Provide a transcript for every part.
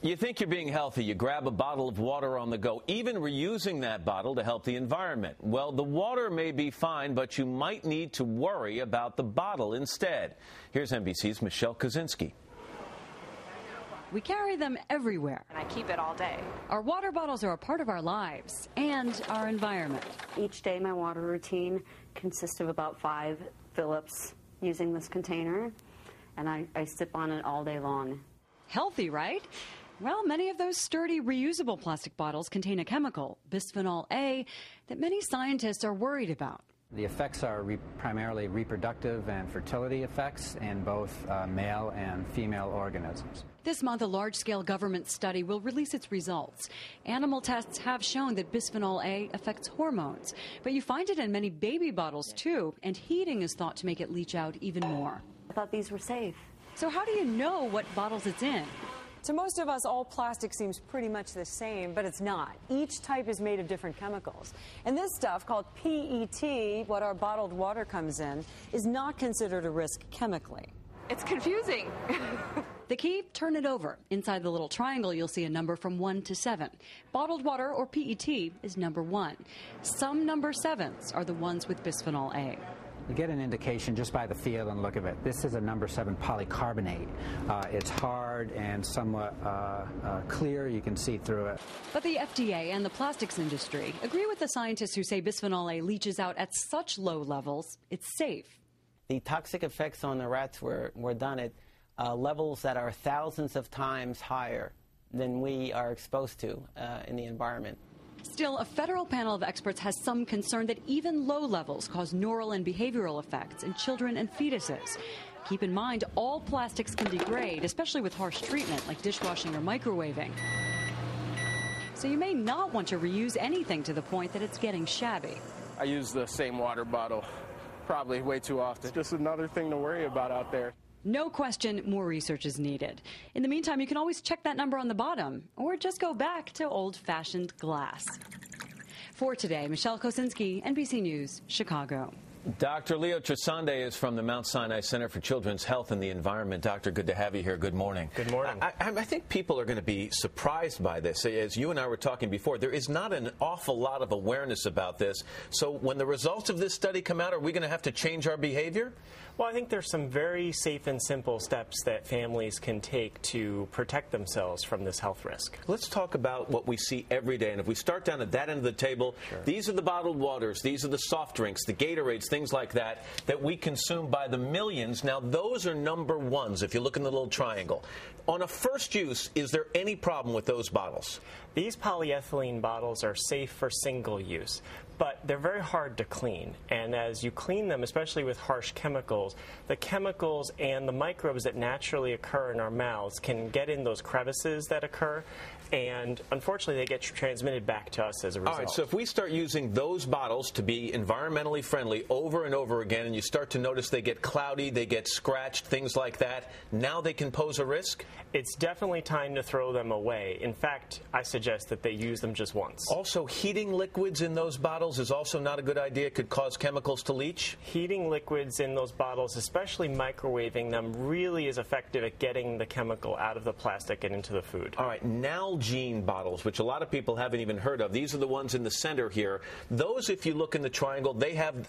You think you're being healthy, you grab a bottle of water on the go, even reusing that bottle to help the environment. Well, the water may be fine, but you might need to worry about the bottle instead. Here's NBC's Michelle Kosinski. We carry them everywhere. And I keep it all day. Our water bottles are a part of our lives and our environment. Each day, my water routine consists of about 5 fill-ups using this container, and I sip on it all day long. Healthy, right? Well, many of those sturdy, reusable plastic bottles contain a chemical, bisphenol A, that many scientists are worried about. The effects are primarily reproductive and fertility effects in both male and female organisms. This month, a large-scale government study will release its results. Animal tests have shown that bisphenol A affects hormones, but you find it in many baby bottles, too, and heating is thought to make it leach out even more. I thought these were safe. So how do you know what bottles it's in? To most of us, all plastic seems pretty much the same, but it's not. Each type is made of different chemicals. And this stuff, called PET, what our bottled water comes in, is not considered a risk chemically. It's confusing. The key, turn it over. Inside the little triangle, you'll see a number from 1 to 7. Bottled water, or PET, is number 1. Some number 7s are the ones with bisphenol A. You get an indication just by the feel and look of it. This is a number 7 polycarbonate. It's hard and somewhat clear. You can see through it. But the FDA and the plastics industry agree with the scientists who say bisphenol A leaches out at such low levels, it's safe. The toxic effects on the rats were done at levels that are thousands of times higher than we are exposed to in the environment. Still, a federal panel of experts has some concern that even low levels cause neural and behavioral effects in children and fetuses. Keep in mind, all plastics can degrade, especially with harsh treatment like dishwashing or microwaving. So you may not want to reuse anything to the point that it's getting shabby. I use the same water bottle probably way too often. Just another thing to worry about out there. No question, more research is needed. In the meantime, you can always check that number on the bottom or just go back to old-fashioned glass. For today, Michelle Kosinski, NBC News, Chicago. Dr. Leo Trisande is from the Mount Sinai Center for Children's Health and the Environment. Doctor, good to have you here. Good morning. Good morning. I think people are going to be surprised by this. As you and I were talking before, there is not an awful lot of awareness about this. So when the results of this study come out, are we going to have to change our behavior? Well, I think there's some very safe and simple steps that families can take to protect themselves from this health risk. Let's talk about what we see every day. And if we start down at that end of the table, sure. These are the bottled waters, these are the soft drinks, the Gatorades, things like that we consume by the millions. Now, those are number 1s, if you look in the little triangle. On a first use, is there any problem with those bottles? These polyethylene bottles are safe for single use, but they're very hard to clean. And as you clean them, especially with harsh chemicals, the chemicals and the microbes that naturally occur in our mouths can get in those crevices that occur, and unfortunately they get transmitted back to us as a result. All right, so if we start using those bottles to be environmentally friendly over and over again, and you start to notice they get cloudy, they get scratched, things like that, now they can pose a risk? It's definitely time to throw them away. In fact, I suggest that they use them just once. Also, heating liquids in those bottles is also not a good idea. It could cause chemicals to leach. Heating liquids in those bottles, especially microwaving them, really is effective at getting the chemical out of the plastic and into the food. All right, Nalgene bottles, which a lot of people haven't even heard of. These are the ones in the center here. Those, if you look in the triangle,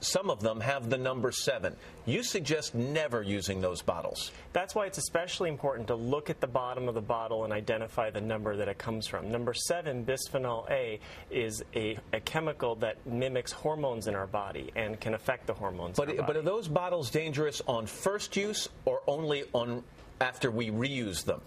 some of them have the number 7. You suggest never using those bottles. That's why it's especially important to look at the bottom of the bottle and identify the number that it comes from. Number 7, bisphenol A, is a chemical that mimics hormones in our body and can affect the hormones in our body. But are those bottles dangerous on first use or only after we reuse them?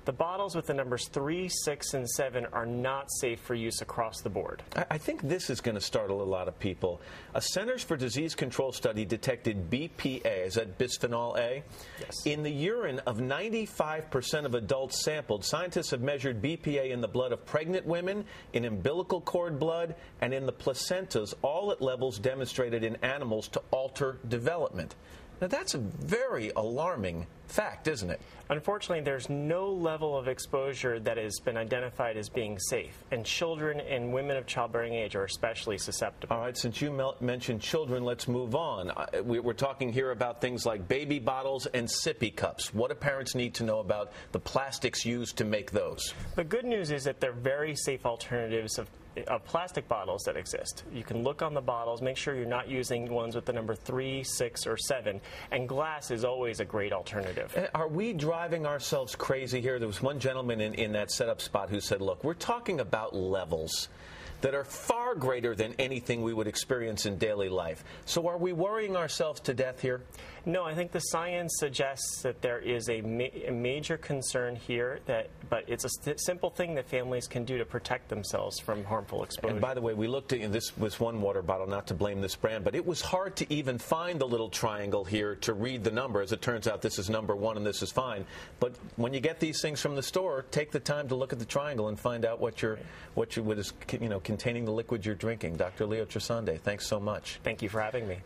The bottles with the numbers 3, 6, and 7 are not safe for use across the board. I think this is going to startle a lot of people. A Centers for Disease Control study detected BPA, is that bisphenol A? Yes. In the urine of 95% of adults sampled. Scientists have measured BPA in the blood of pregnant women, in umbilical cord blood, and in the placentas, all at levels demonstrated in animals to alter development. Now, that's a very alarming fact, isn't it? Unfortunately, there's no level of exposure that has been identified as being safe, and children and women of childbearing age are especially susceptible. All right, since you mentioned children, let's move on. We're talking here about things like baby bottles and sippy cups. What do parents need to know about the plastics used to make those? The good news is that they're very safe alternatives of plastic bottles that exist. You can look on the bottles, make sure you're not using ones with the number 3, 6, or 7, and glass is always a great alternative. Are we driving ourselves crazy here? There was one gentleman in that setup spot who said, look, we're talking about levels that are far greater than anything we would experience in daily life. So are we worrying ourselves to death here? No, I think the science suggests that there is a major concern here, but it's a simple thing that families can do to protect themselves from harmful exposure. And by the way, we looked at this one water bottle, not to blame this brand, but it was hard to even find the little triangle here to read the number. As it turns out, this is number 1 and this is fine. But when you get these things from the store, take the time to look at the triangle and find out what is containing the liquid you're drinking. Dr. Leo Trisande, thanks so much. Thank you for having me.